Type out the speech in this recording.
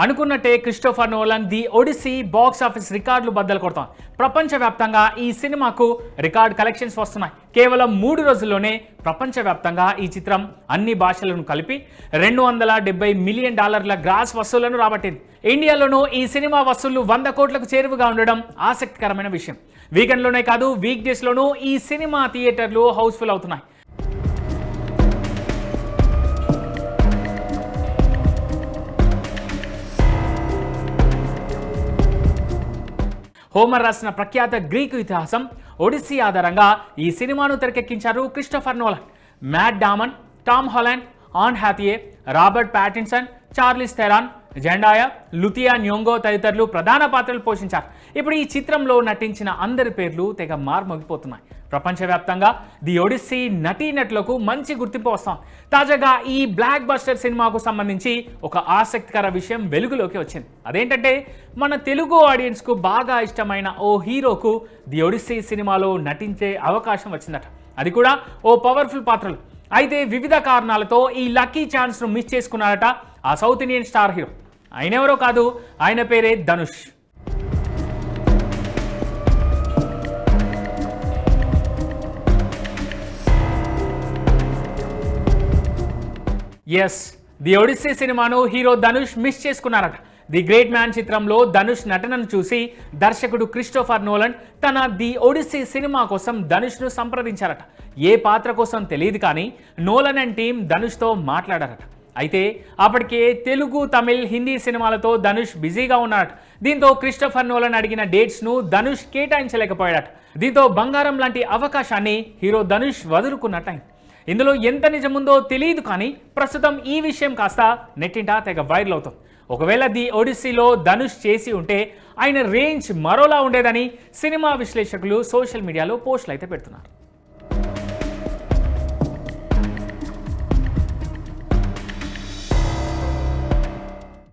అనుకున్నట్టే Christopher Nolan the Odyssey box office రికార్డులు బద్దలు కొడతాం. ప్రపంచవ్యాప్తంగా ఈ సినిమాకు రికార్డ్ కలెక్షన్స్ వస్తున్నాయి. కేవలం 3 రోజుల్లోనే ప్రపంచవ్యాప్తంగా ఈ చిత్రం అన్ని భాషలను కలిపి $270 మిలియన్ గ్రాస్ వసూళ్లను రాబట్టింది. ఇండియాలోనూ ఈ సినిమా వసూళ్లు 100 కోట్లకు చేరువగా ఉండడం ఆసక్తికరమైన విషయం. వీకెండ్లోనే కాదు, వీక్ డేస్లోనూ ఈ సినిమా థియేటర్లు హౌస్ఫుల్ అవుతున్నాయి. హోమర్ రాసిన ప్రఖ్యాత గ్రీకు ఇతిహాసం ఒడిస్సీ ఆధారంగా ఈ సినిమాను తెరకెక్కించారు Christopher Nolan. Matt Damon, Tom Holland, Anne Hathaway, Robert Pattinson, Charlize Theron, Zendaya, Lupita Nyong'o తదితరులు ప్రధాన పాత్రలు పోషించారు. ఇప్పుడు ఈ చిత్రంలో నటించిన అందరి పేర్లు తెగ మార్మోగిపోతున్నాయి. ప్రపంచవ్యాప్తంగా ది ఒడిస్సీ నటీనటులకు మంచి గుర్తింపు వస్తాం. తాజాగా ఈ బ్లాక్ బస్టర్ సినిమాకు సంబంధించి ఒక ఆసక్తికర విషయం వెలుగులోకి వచ్చింది. అదేంటంటే, మన తెలుగు ఆడియన్స్కు బాగా ఇష్టమైన ఓ హీరోకు ది ఒడిస్సీ సినిమాలో నటించే అవకాశం వచ్చిందట. అది కూడా ఓ పవర్ఫుల్ పాత్రలు. అయితే వివిధ కారణాలతో ఈ లక్కీ ఛాన్స్ను మిస్ చేసుకున్నారట ఆ సౌత్ ఇండియన్ స్టార్ హీరో. ఆయన ఎవరో కాదు, ఆయన పేరే ధనుష్. ఎస్, ది ఒడిస్సీ సినిమాను హీరో ధనుష్ మిస్ చేసుకున్నారట. ది గ్రేట్ మ్యాన్ చిత్రంలో ధనుష్ నటనను చూసి దర్శకుడు క్రిస్టోఫర్ నోలన్ తన ది ఒడిస్సీ సినిమా కోసం ధనుష్ను సంప్రదించారట. ఏ పాత్ర కోసం తెలియదు కానీ నోలన్ అండ్ టీం ధనుష్తో మాట్లాడారట. అయితే అప్పటికే తెలుగు, తమిళ్, హిందీ సినిమాలతో ధనుష్ బిజీగా ఉన్నాడట. దీంతో క్రిస్టోఫర్ నోలన్ అడిగిన డేట్స్ను ధనుష్ కేటాయించలేకపోయాడట. దీంతో బంగారం లాంటి అవకాశాన్ని హీరో ధనుష్ వదులుకున్నట్టయింది. ఇందులో ఎంత నిజముందో తెలియదు కానీ ప్రస్తుతం ఈ విషయం కాస్త నెట్టింట తెగ వైరల్ అవుతుంది. ఒకవేళ ది ఒడిస్సీలో ధనుష్ చేసి ఉంటే ఆయన రేంజ్ మరోలా ఉండేదని సినిమా విశ్లేషకులు సోషల్ మీడియాలో పోస్టులు అయితే పెడుతున్నారు.